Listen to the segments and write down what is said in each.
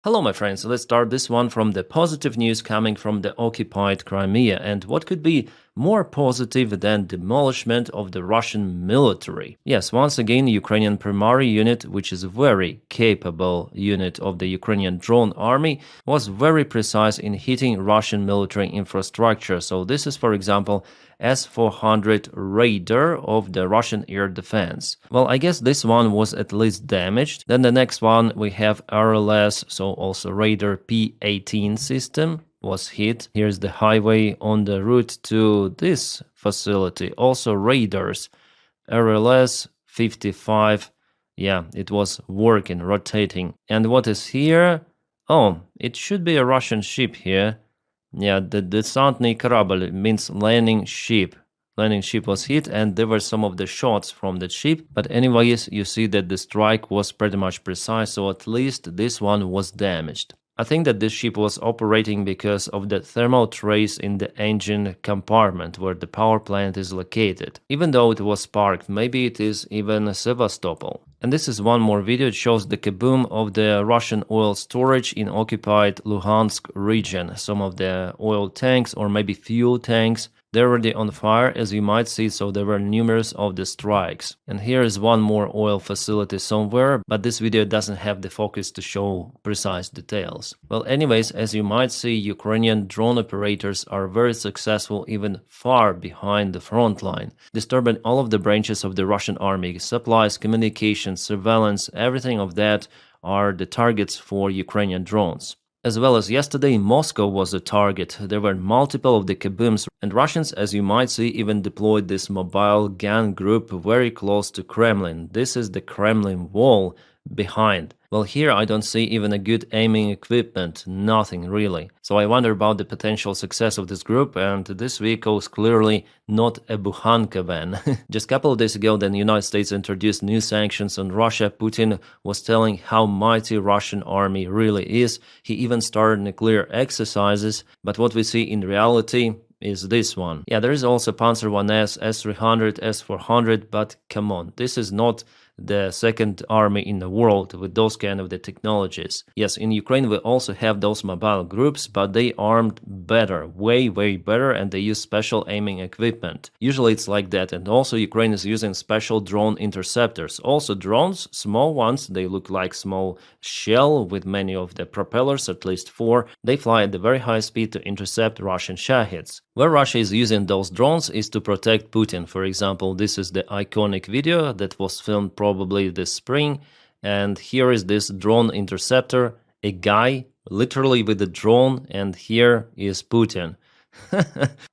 Hello, my friends. Let's start this one from the positive news coming from the occupied Crimea. And what could be more positive than demolishment of the Russian military? Yes, once again, Ukrainian primary unit, which is a very capable unit of the Ukrainian drone army, was very precise in hitting Russian military infrastructure. So this is, for example, S-400 radar of the Russian air defense. Well, I guess this one was at least damaged. Then the next one we have RLS, so also radar P-18 system was hit. Here's the highway on the route to this facility. Also radars, RLS 55. Yeah, it was working, rotating. And what is here? Oh, it should be a Russian ship here. Yeah, the desantный корабль means landing ship. Landing ship was hit, and there were some of the shots from the ship. But anyways, you see that the strike was pretty much precise, so at least this one was damaged. I think that this ship was operating because of the thermal trace in the engine compartment where the power plant is located. Even though it was parked, maybe it is even Sevastopol. And this is one more video. It shows the kaboom of the Russian oil storage in occupied Luhansk region. Some of the oil tanks or maybe fuel tanks, they're already on fire, as you might see, so there were numerous of the strikes. And here is one more oil facility somewhere, but this video doesn't have the focus to show precise details. Well, anyways, as you might see, Ukrainian drone operators are very successful, even far behind the front line, disturbing all of the branches of the Russian army. Supplies, communications, surveillance, everything of that are the targets for Ukrainian drones. As well as yesterday, Moscow was a target. There were multiple of the kabooms, and Russians, as you might see, even deployed this mobile gun group very close to Kremlin. This is the Kremlin wall behind. Well, here I don't see even a good aiming equipment, nothing really. So I wonder about the potential success of this group, and this vehicle is clearly not a Bukhanka van. Just a couple of days ago, the United States introduced new sanctions on Russia. Putin was telling how mighty Russian army really is. He even started nuclear exercises, but what we see in reality is this one. Yeah, there is also Panzer 1S, S-300, S-400, but come on, this is not the second army in the world with those kind of the technologies. Yes, in Ukraine we also have those mobile groups, but they armed better, way better, and they use special aiming equipment. Usually it's like that, and also Ukraine is using special drone interceptors. Also drones, small ones, they look like small shell with many of the propellers, at least 4. They fly at a very high speed to intercept Russian Shahids. Where Russia is using those drones is to protect Putin. For example, this is the iconic video that was filmed probably this spring, and here is this drone interceptor, a guy literally with a drone, and here is Putin.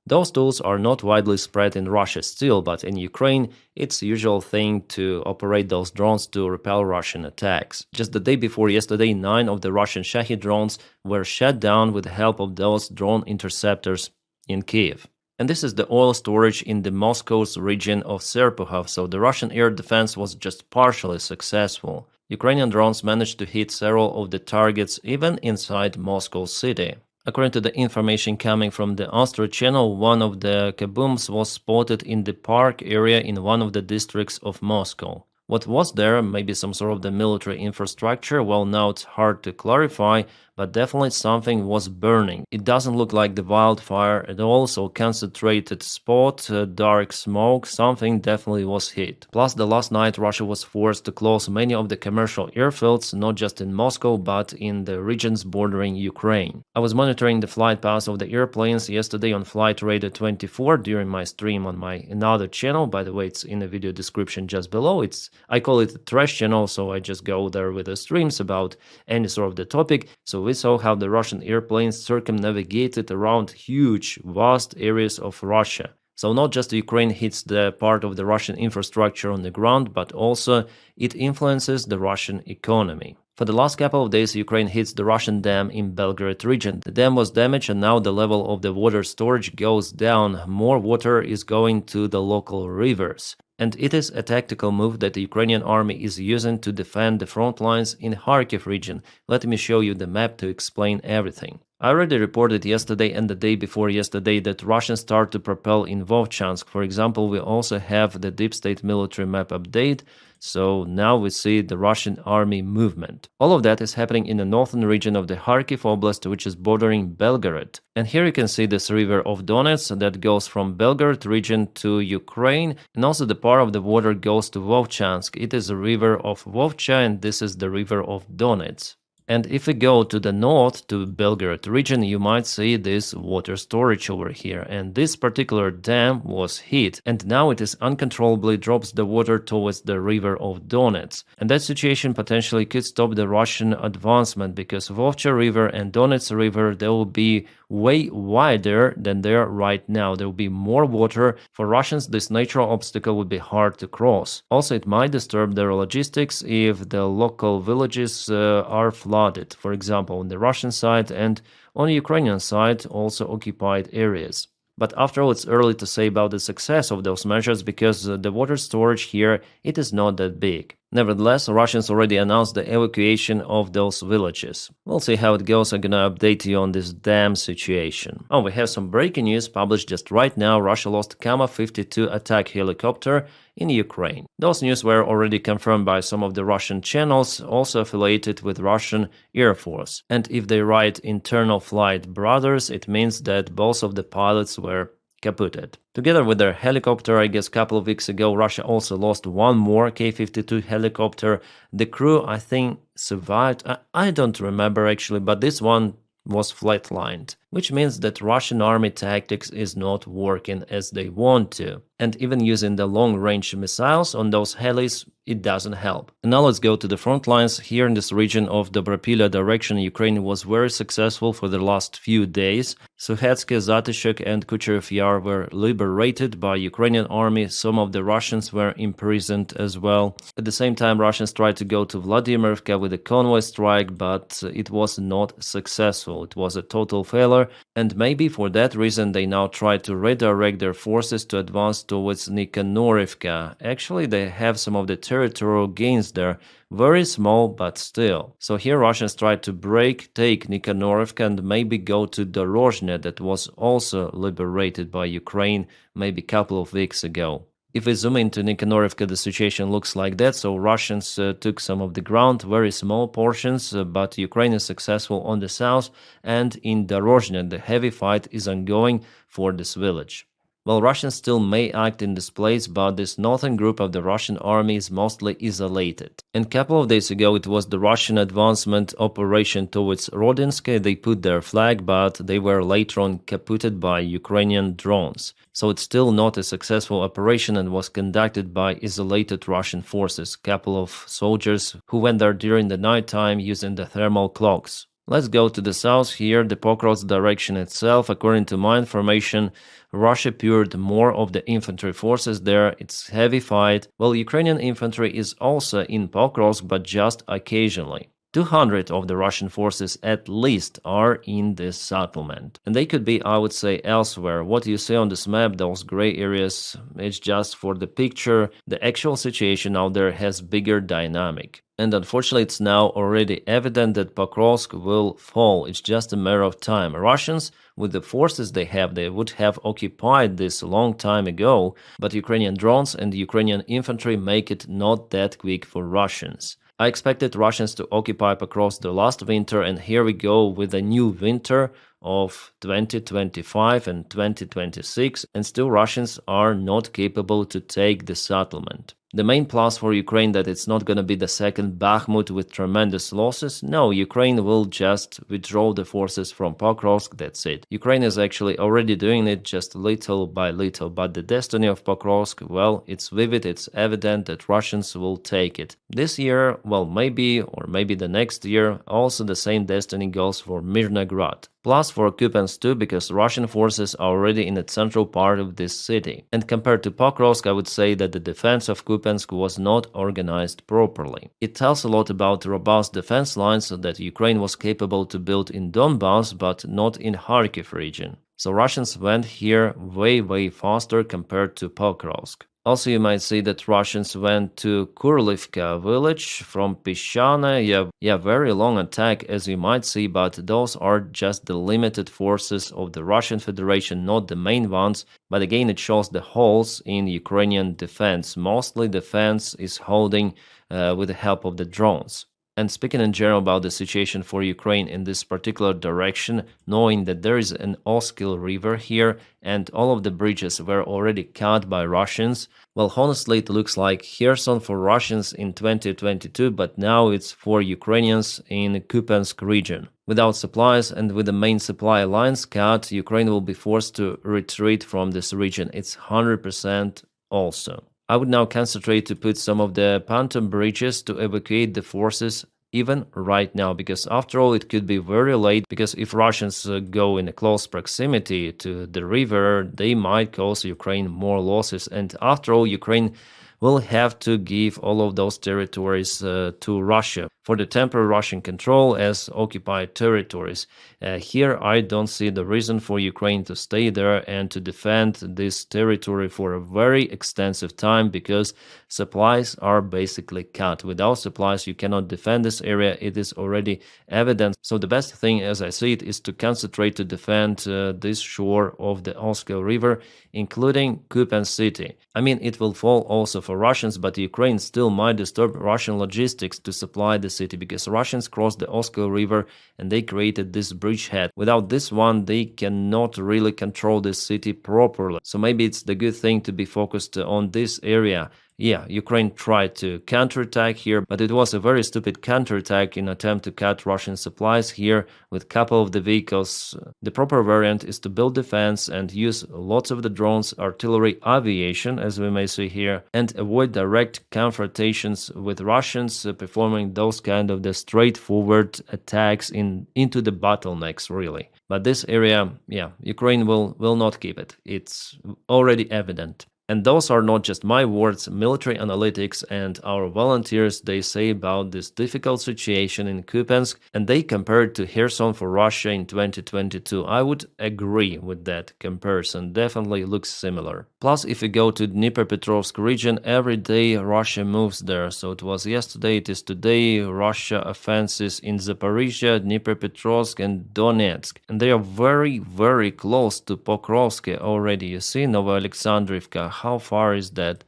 Those tools are not widely spread in Russia still, but in Ukraine it's a usual thing to operate those drones to repel Russian attacks. Just the day before yesterday, 9 of the Russian Shahid drones were shot down with the help of those drone interceptors in Kiev. And this is the oil storage in the Moscow's region of Serpukhov, so the Russian air defense was just partially successful. Ukrainian drones managed to hit several of the targets even inside Moscow city. According to the information coming from the Astro channel, one of the kabooms was spotted in the park area in one of the districts of Moscow. What was there? Maybe some sort of the military infrastructure? Well, now it's hard to clarify, but definitely something was burning. It doesn't look like the wildfire at all, so concentrated spot, dark smoke, something definitely was hit. Plus, the last night Russia was forced to close many of the commercial airfields, not just in Moscow, but in the regions bordering Ukraine. I was monitoring the flight paths of the airplanes yesterday on Flight Radar 24 during my stream on my another channel. By the way, it's in the video description just below. I call it a trash channel, so I just go there with the streams about any sort of the topic. So we saw how the Russian airplanes circumnavigated around huge, vast areas of Russia. So not just Ukraine hits the part of the Russian infrastructure on the ground, but also it influences the Russian economy. For the last couple of days, Ukraine hits the Russian dam in Belgorod region. The dam was damaged, and now the level of the water storage goes down. More water is going to the local rivers. And it is a tactical move that the Ukrainian army is using to defend the front lines in Kharkiv region. Let me show you the map to explain everything. I already reported yesterday and the day before yesterday that Russians start to propel in Vovchansk. For example, we also have the deep state military map update, so now we see the Russian army movement. All of that is happening in the northern region of the Kharkiv Oblast, which is bordering Belgorod. And here you can see this river of Donets that goes from Belgorod region to Ukraine, and also the part of the water goes to Vovchansk. It is a river of Vovcha, and this is the river of Donets. And if we go to the north, to Belgorod region, you might see this water storage over here. And this particular dam was hit, and now it is uncontrollably drops the water towards the river of Donets. And that situation potentially could stop the Russian advancement, because Vovcha River and Donets River, they will be way wider than they are right now. There will be more water. For Russians, this natural obstacle would be hard to cross. Also, it might disturb their logistics if the local villages are flooded. For example, on the Russian side and on the Ukrainian side, also occupied areas. But after all, it's early to say about the success of those measures because the water storage here, it is not that big. Nevertheless, Russians already announced the evacuation of those villages. We'll see how it goes. I'm gonna update you on this dam situation. Oh, we have some breaking news published just right now. Russia lost Kama-52 attack helicopter in Ukraine. Those news were already confirmed by some of the Russian channels, also affiliated with Russian Air Force. And if they write internal flight brothers, it means that both of the pilots were kaputted. Together with their helicopter, I guess a couple of weeks ago, Russia also lost one more K-52 helicopter. The crew, I think, survived. I don't remember actually, but this one was flatlined, which means that Russian army tactics is not working as they want to. And even using the long-range missiles on those helis, it doesn't help. And now let's go to the front lines. Here in this region of Dobropilya direction, Ukraine was very successful for the last few days. Sukhetsk, Zatyshev and Kucherov Yar were liberated by Ukrainian army. Some of the Russians were imprisoned as well. At the same time, Russians tried to go to Vladimirivka with a convoy strike, but it was not successful. It was a total failure, and maybe for that reason they now try to redirect their forces to advance towards Nikhanorivka. Actually, they have some of the territorial gains there, very small, but still. So here Russians tried to take Nikhanorivka and maybe go to Dorozhne, that was also liberated by Ukraine maybe a couple of weeks ago. If we zoom into Nikhanorivka, the situation looks like that. So Russians took some of the ground, very small portions, but Ukraine is successful on the south, and in Dorozhne the heavy fight is ongoing for this village. Well, Russians still may act in this place, but this northern group of the Russian army is mostly isolated. And a couple of days ago it was the Russian advancement operation towards Rodinsk. They put their flag, but they were later on kaputted by Ukrainian drones. So it's still not a successful operation and was conducted by isolated Russian forces, couple of soldiers who went there during the night time using the thermal cloaks. Let's go to the south here, the Pokrovsk direction itself. According to my information, Russia poured more of the infantry forces there. It's heavy fight. Well, Ukrainian infantry is also in Pokrovsk, but just occasionally. 200 of the Russian forces at least are in this settlement. And they could be, I would say, elsewhere. What you see on this map, those gray areas, it's just for the picture. The actual situation out there has bigger dynamic. And unfortunately, it's now already evident that Pokrovsk will fall. It's just a matter of time. Russians, with the forces they have, they would have occupied this a long time ago, but Ukrainian drones and Ukrainian infantry make it not that quick for Russians. I expected Russians to occupy Pokrovsk the last winter, and here we go with a new winter of 2025 and 2026, and still Russians are not capable to take the settlement. The main plus for Ukraine that it's not going to be the second Bakhmut with tremendous losses. No, Ukraine will just withdraw the forces from Pokrovsk, that's it. Ukraine is actually already doing it just little by little, but the destiny of Pokrovsk, well, it's vivid, it's evident that Russians will take it. This year, well, maybe, or maybe the next year, also the same destiny goes for Mirnograd. Plus for Kupiansk too, because Russian forces are already in the central part of this city. And compared to Pokrovsk, I would say that the defense of Kupiansk was not organized properly. It tells a lot about robust defense lines that Ukraine was capable to build in Donbass, but not in Kharkiv region. So Russians went here way faster compared to Pokrovsk. Also, you might see that Russians went to Kurlivka village from Pishana. Yeah, very long attack, as you might see, but those are just the limited forces of the Russian Federation, not the main ones. But again, it shows the holes in Ukrainian defense. Mostly defense is holding with the help of the drones. And speaking in general about the situation for Ukraine in this particular direction, knowing that there is an Oskil river here and all of the bridges were already cut by Russians, well, honestly, it looks like Kherson for Russians in 2022, but now it's for Ukrainians in Kupiansk region. Without supplies and with the main supply lines cut, Ukraine will be forced to retreat from this region. It's 100% also. I would now concentrate to put some of the pontoon bridges to evacuate the forces even right now, because after all it could be very late, because if Russians go in a close proximity to the river, they might cause Ukraine more losses, and after all Ukraine will have to give all of those territories to Russia for the temporary Russian control as occupied territories. Here I don't see the reason for Ukraine to stay there and to defend this territory for a very extensive time, because supplies are basically cut. Without supplies you cannot defend this area, it is already evident. So the best thing, as I see it, is to concentrate to defend this shore of the Oskil River, including Kupiansk city. I mean, it will fall also for Russians, but Ukraine still might disturb Russian logistics to supply the city, because Russians crossed the Oskil River and they created this bridgehead. Without this one, they cannot really control this city properly. So maybe it's the good thing to be focused on this area. Yeah, Ukraine tried to counterattack here, but it was a very stupid counterattack in attempt to cut Russian supplies here with a couple of the vehicles. The proper variant is to build defense and use lots of the drones, artillery, aviation, as we may see here, and avoid direct confrontations with Russians performing those kind of the straightforward attacks into the bottlenecks, really. But this area, yeah, Ukraine will not keep it. It's already evident. And those are not just my words. Military analytics and our volunteers, they say about this difficult situation in Kupiansk, and they compared to Kherson for Russia in 2022. I would agree with that comparison. Definitely looks similar. Plus, if you go to Dnipropetrovsk region, every day Russia moves there. So it was yesterday, it is today. Russia offenses in Zaporizhia, Dnipropetrovsk and Donetsk. And they are very, very close to Pokrovsk already. You see, Novoalexandrivka. How far is that?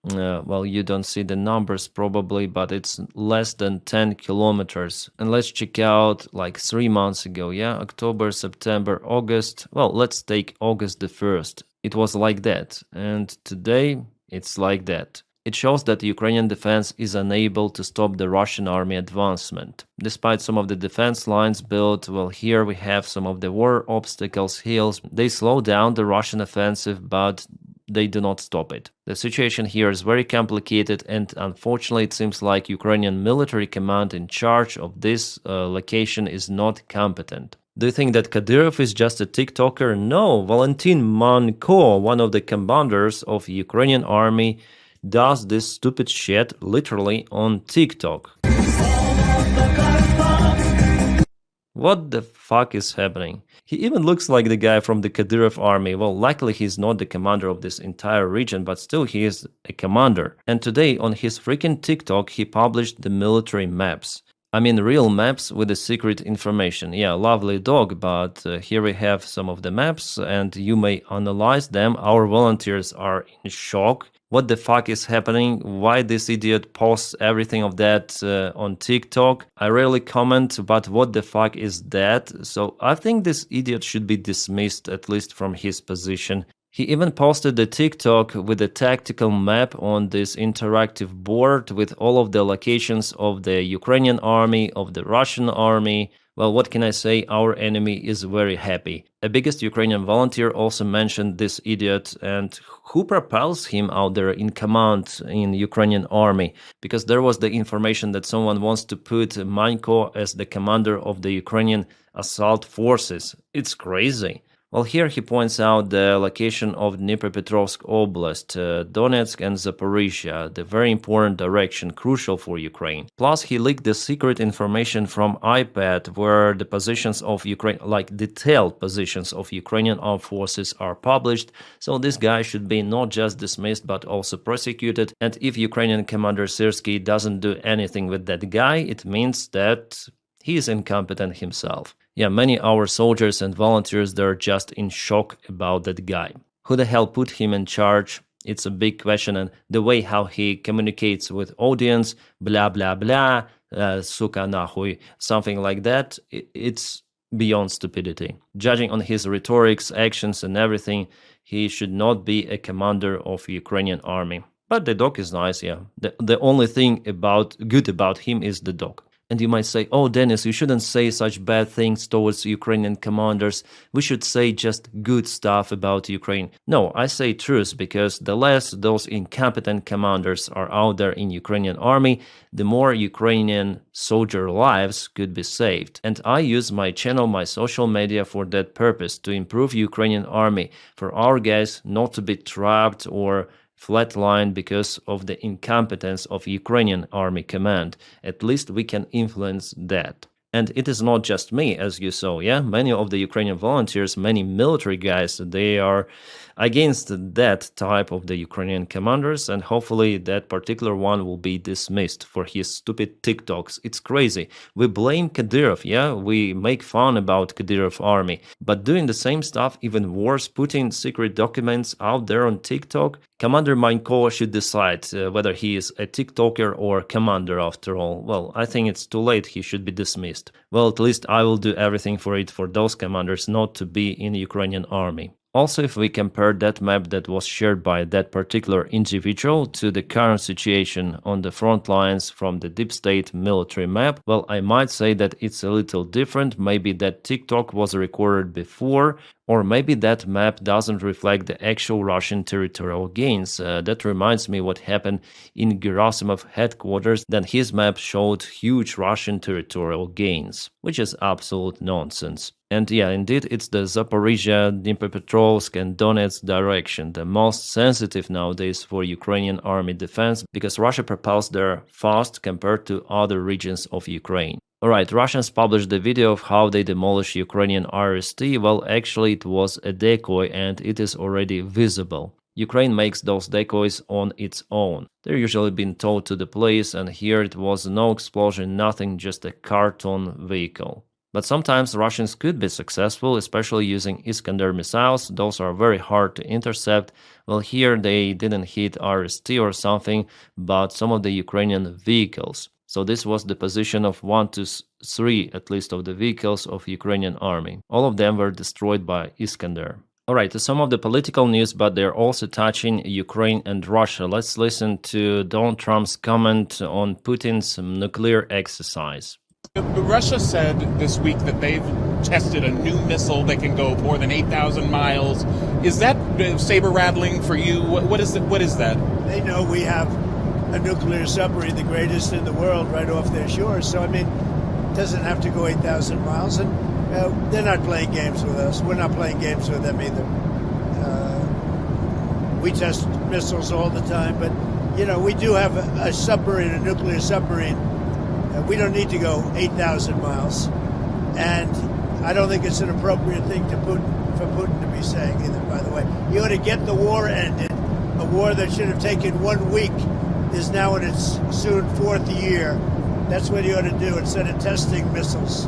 Well, you don't see the numbers probably, but it's less than 10 kilometers. And let's check out like 3 months ago, yeah, October, September, August. Well, let's take August the 1st. It was like that. And today it's like that. It shows that the Ukrainian defense is unable to stop the Russian army advancement. Despite some of the defense lines built, well, here we have some of the war obstacles, hills. They slow down the Russian offensive, but they do not stop it. The situation here is very complicated, and unfortunately it seems like Ukrainian military command in charge of this location is not competent. Do you think that Kadyrov is just a TikToker? No, Valentin Manko, one of the commanders of Ukrainian army, does this stupid shit literally on TikTok. What the fuck is happening? He even looks like the guy from the Kadyrov army. Well, luckily he's not the commander of this entire region, but still he is a commander. And today on his freaking TikTok he published the military maps. I mean real maps with the secret information. Yeah, lovely dog, but here we have some of the maps and you may analyze them. Our volunteers are in shock. What the fuck is happening? Why this idiot posts everything of that on TikTok? I rarely comment, but what the fuck is that? So I think this idiot should be dismissed, at least from his position. He even posted the TikTok with a tactical map on this interactive board with all of the locations of the Ukrainian army, of the Russian army. Well, what can I say? Our enemy is very happy. A biggest Ukrainian volunteer also mentioned this idiot, and who propels him out there in command in Ukrainian army? Because there was the information that someone wants to put Manko as the commander of the Ukrainian assault forces. It's crazy. Well, here he points out the location of Dnipropetrovsk Oblast, Donetsk and Zaporizhia, the very important direction, crucial for Ukraine. Plus, he leaked the secret information from iPad where the positions of Ukraine, like detailed positions of Ukrainian armed forces are published, so this guy should be not just dismissed but also prosecuted, and if Ukrainian commander Syrskyi doesn't do anything with that guy, it means that he is incompetent himself. Yeah, many our soldiers and volunteers, they're just in shock about that guy. Who the hell put him in charge? It's a big question, and the way how he communicates with audience, blah blah blah, suka nahuy, something like that, it's beyond stupidity. Judging on his rhetorics, actions, and everything, he should not be a commander of Ukrainian army. But the dog is nice, yeah. The only thing good about him is the dog. And you might say, oh, Dennis, you shouldn't say such bad things towards Ukrainian commanders. We should say just good stuff about Ukraine. No, I say truth because the less those incompetent commanders are out there in Ukrainian army, the more Ukrainian soldier lives could be saved. And I use my channel, my social media for that purpose, to improve Ukrainian army, for our guys not to be trapped or flatlined because of the incompetence of Ukrainian army command. At least we can influence that. And it is not just me, as you saw, yeah? Many of the Ukrainian volunteers, many military guys, they are against that type of the Ukrainian commanders, and hopefully that particular one will be dismissed for his stupid TikToks. It's crazy. We blame Kadyrov, yeah? We make fun about Kadyrov army, but doing the same stuff, even worse, putting secret documents out there on TikTok, Commander Manko should decide whether he is a TikToker or commander after all. Well, I think it's too late, he should be dismissed. Well, at least I will do everything for those commanders not to be in the Ukrainian army. Also, if we compare that map that was shared by that particular individual to the current situation on the front lines from the deep state military map, well, I might say that it's a little different. Maybe that TikTok was recorded before, or maybe that map doesn't reflect the actual Russian territorial gains. That reminds me what happened in Gerasimov headquarters. Then his map showed huge Russian territorial gains, which is absolute nonsense. And yeah, indeed, it's the Zaporizhia, Dnipropetrovsk and Donetsk direction, the most sensitive nowadays for Ukrainian army defense, because Russia propels there fast compared to other regions of Ukraine. Alright, Russians published the video of how they demolish Ukrainian RST. Well, actually it was a decoy and it is already visible. Ukraine makes those decoys on its own. They're usually being towed to the place, and here it was no explosion, nothing, just a carton vehicle. But sometimes Russians could be successful, especially using Iskander missiles. Those are very hard to intercept. Well, here they didn't hit RST or something, but some of the Ukrainian vehicles. So this was the position of 1 to 3, at least, of the vehicles of Ukrainian army. All of them were destroyed by Iskander. Alright, to some of the political news, but they're also touching Ukraine and Russia. Let's listen to Donald Trump's comment on Putin's nuclear exercise. Russia said this week that they've tested a new missile that can go more than 8,000 miles. Is that saber-rattling for you? What is that? They know we have a nuclear submarine, the greatest in the world, right off their shores. So, I mean, it doesn't have to go 8,000 miles. And they're not playing games with us. We're not playing games with them either. We test missiles all the time. But, you know, we do have a submarine, a nuclear submarine. We don't need to go 8,000 miles. And I don't think it's an appropriate thing for Putin to be saying either, by the way. He ought to get the war ended. A war that should have taken 1 week is now in its soon 4th year. That's what he ought to do instead of testing missiles.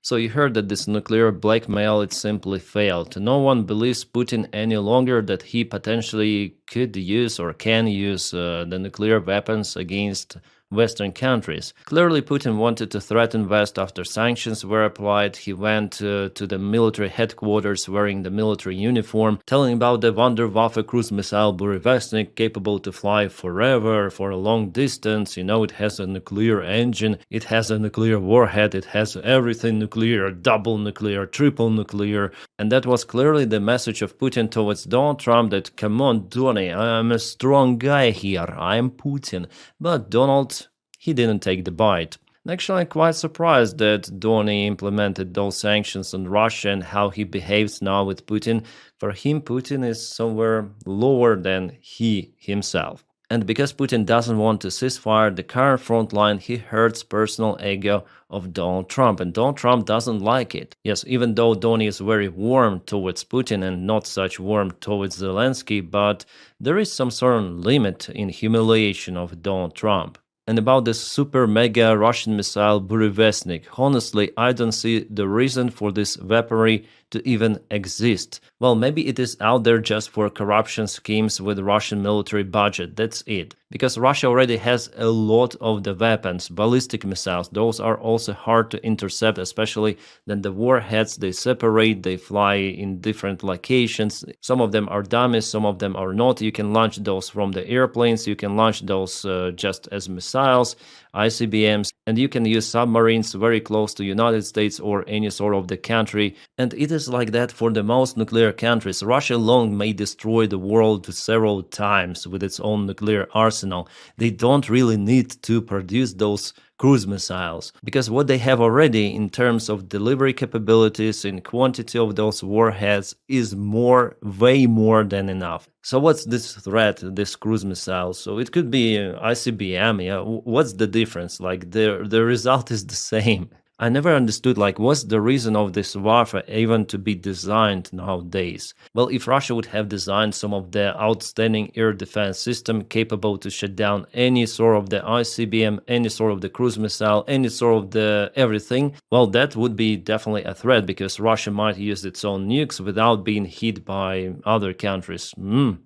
So you heard that this nuclear blackmail, it simply failed. No one believes Putin any longer that he potentially could use or can use the nuclear weapons against Western countries. Clearly, Putin wanted to threaten West after sanctions were applied. He went to the military headquarters wearing the military uniform, telling about the Wunderwaffe cruise missile Burevestnik, capable to fly forever, for a long distance. You know, it has a nuclear engine, it has a nuclear warhead, it has everything nuclear, double nuclear, triple nuclear. And that was clearly the message of Putin towards Donald Trump that, come on, Donny, I'm a strong guy here, I'm Putin. But Donald, he didn't take the bite. Actually, I'm quite surprised that Donny implemented those sanctions on Russia and how he behaves now with Putin. For him, Putin is somewhere lower than he himself. And because Putin doesn't want to ceasefire the current front line, he hurts personal ego of Donald Trump, and Donald Trump doesn't like it. Yes, even though Donny is very warm towards Putin and not such warm towards Zelensky, but there is some sort of limit in humiliation of Donald Trump. And about this super mega Russian missile Burevestnik, honestly, I don't see the reason for this weaponry to even exist. Well, maybe it is out there just for corruption schemes with Russian military budget, that's it. Because Russia already has a lot of the weapons, ballistic missiles, those are also hard to intercept, especially then the warheads, they separate, they fly in different locations. Some of them are dummies, some of them are not. You can launch those from the airplanes, you can launch those just as missiles, ICBMs, and you can use submarines very close to United States or any sort of the country. And it is like that for the most nuclear countries. Russia alone may destroy the world several times with its own nuclear arsenal. They don't really need to produce those cruise missiles, because what they have already in terms of delivery capabilities and quantity of those warheads is way more than enough. So what's this threat, this cruise missile? So it could be ICBM, yeah. What's the difference? Like the result is the same. I never understood, like, what's the reason of this warfare even to be designed nowadays? Well, if Russia would have designed some of the outstanding air defense system capable to shut down any sort of the ICBM, any sort of the cruise missile, any sort of the everything, well, that would be definitely a threat, because Russia might use its own nukes without being hit by other countries.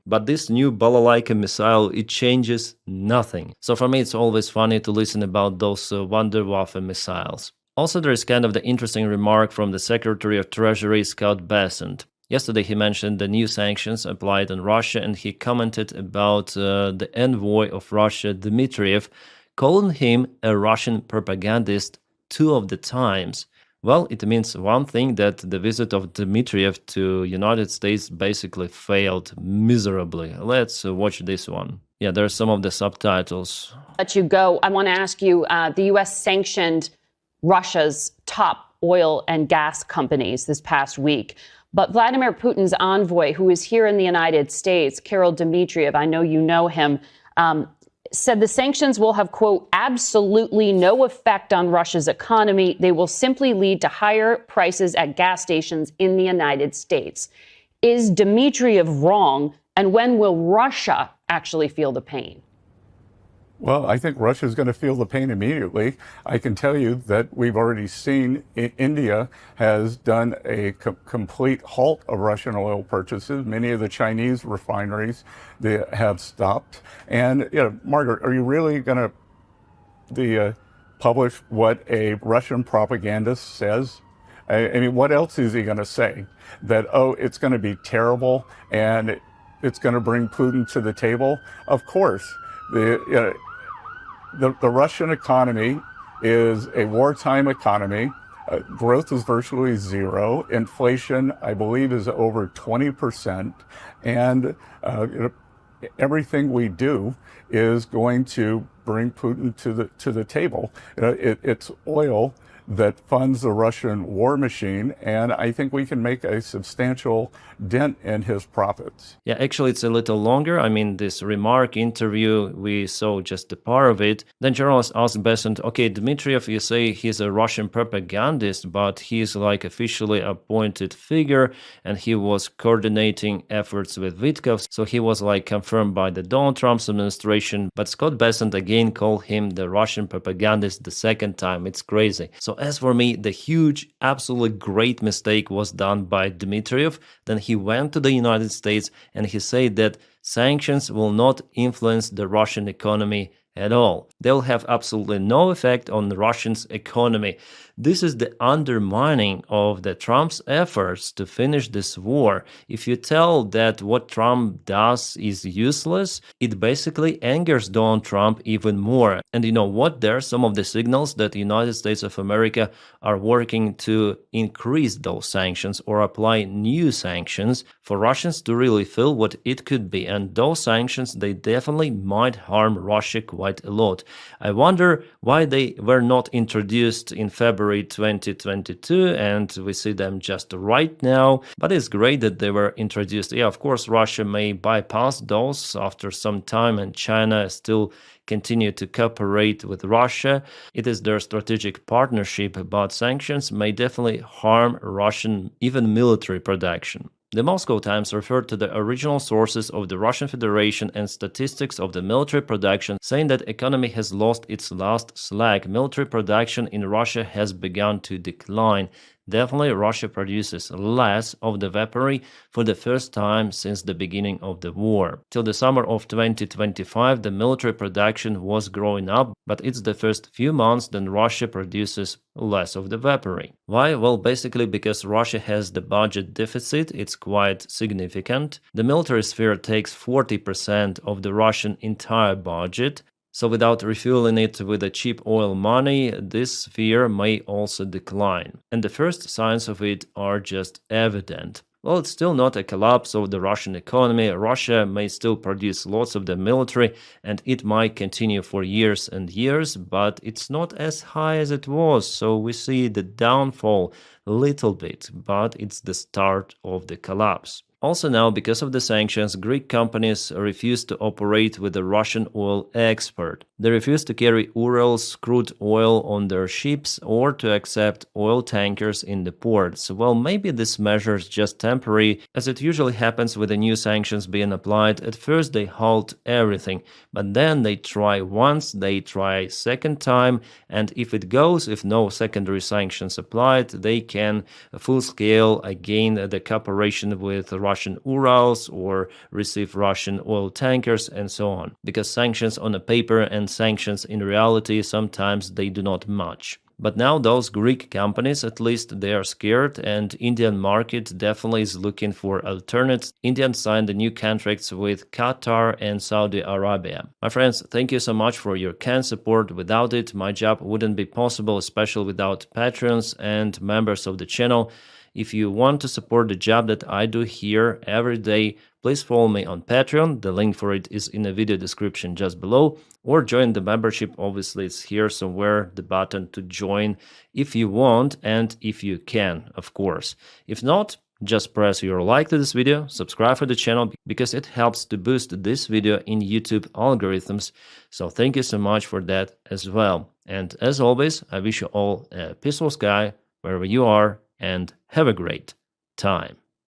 But this new balalaika missile, it changes nothing. So for me, it's always funny to listen about those Wunderwaffe missiles. Also, there is kind of the interesting remark from the Secretary of Treasury, Scott Bessent. Yesterday, he mentioned the new sanctions applied on Russia, and he commented about the envoy of Russia, Dmitriev, calling him a Russian propagandist 2 of the times. Well, it means one thing, that the visit of Dmitriev to United States basically failed miserably. Let's watch this one. Yeah, there are some of the subtitles. Let you go. I want to ask you, the U.S. sanctioned Russia's top oil and gas companies this past week. But Vladimir Putin's envoy, who is here in the United States, Kirill Dmitriev, I know you know him, said the sanctions will have, quote, absolutely no effect on Russia's economy. They will simply lead to higher prices at gas stations in the United States. Is Dmitriev wrong? And when will Russia actually feel the pain? Well, I think Russia is going to feel the pain immediately. I can tell you that we've already seen India has done a complete halt of Russian oil purchases. Many of the Chinese refineries, they have stopped. And, Margaret, are you really going to publish what a Russian propagandist says? I mean, what else is he going to say? That, it's going to be terrible and it's going to bring Putin to the table? Of course. The Russian economy is a wartime economy. Growth is virtually zero. Inflation, I believe, is over 20%. And everything we do is going to bring Putin to the table. It's oil that funds the Russian war machine, and I think we can make a substantial dent in his profits. Yeah, actually, it's a little longer. I mean, this remark interview, we saw just a part of it. Then journalist asked Bessent, okay, Dmitriev, you say he's a Russian propagandist, but he's like officially appointed figure, and he was coordinating efforts with Witkov, so he was like confirmed by the Donald Trump's administration. But Scott Bessent again called him the Russian propagandist the second time. It's crazy. So as for me, the huge, absolutely great mistake was done by Dmitriev. Then he went to the United States and he said that sanctions will not influence the Russian economy at all. They'll have absolutely no effect on the Russians' economy. This is the undermining of the Trump's efforts to finish this war. If you tell that what Trump does is useless, it basically angers Donald Trump even more. And you know what? There are some of the signals that the United States of America are working to increase those sanctions or apply new sanctions for Russians to really feel what it could be. And those sanctions, they definitely might harm Russia quite a lot. I wonder why they were not introduced in February 2022, and we see them just right now. But it's great that they were introduced. Yeah, of course, Russia may bypass those after some time, and China still continue to cooperate with Russia. It is their strategic partnership, but sanctions may definitely harm Russian, even military production. The Moscow Times referred to the original sources of the Russian Federation and statistics of the military production, saying that economy has lost its last slack. Military production in Russia has begun to decline. Definitely, Russia produces less of the weaponry for the first time since the beginning of the war. Till the summer of 2025, the military production was growing up, but it's the first few months that Russia produces less of the weaponry. Why? Well, basically because Russia has the budget deficit. It's quite significant. The military sphere takes 40% of the Russian entire budget. So without refueling it with the cheap oil money, this sphere may also decline. And the first signs of it are just evident. Well, it's still not a collapse of the Russian economy. Russia may still produce lots of the military, and it might continue for years and years, but it's not as high as it was. So we see the downfall a little bit, but it's the start of the collapse. Also now, because of the sanctions, Greek companies refuse to operate with the Russian oil export. They refuse to carry Urals crude oil on their ships or to accept oil tankers in the ports. Well, maybe this measure is just temporary, as it usually happens with the new sanctions being applied. At first they halt everything, but then they try once, they try second time, and if it goes, if no secondary sanctions applied, they can full scale again the cooperation with Russian Urals or receive Russian oil tankers and so on. Because sanctions on a paper and sanctions in reality, sometimes they do not match. But now those Greek companies, at least they are scared, and Indian market definitely is looking for alternates. India signed the new contracts with Qatar and Saudi Arabia. My friends, thank you so much for your kind support. Without it, my job wouldn't be possible, especially without patrons and members of the channel. If you want to support the job that I do here every day, please follow me on Patreon. The link for it is in the video description just below. Or join the membership. Obviously, it's here somewhere, the button to join if you want and if you can, of course. If not, just press your like to this video, subscribe for the channel because it helps to boost this video in YouTube algorithms. So thank you so much for that as well. And as always, I wish you all a peaceful sky wherever you are, and have a great time.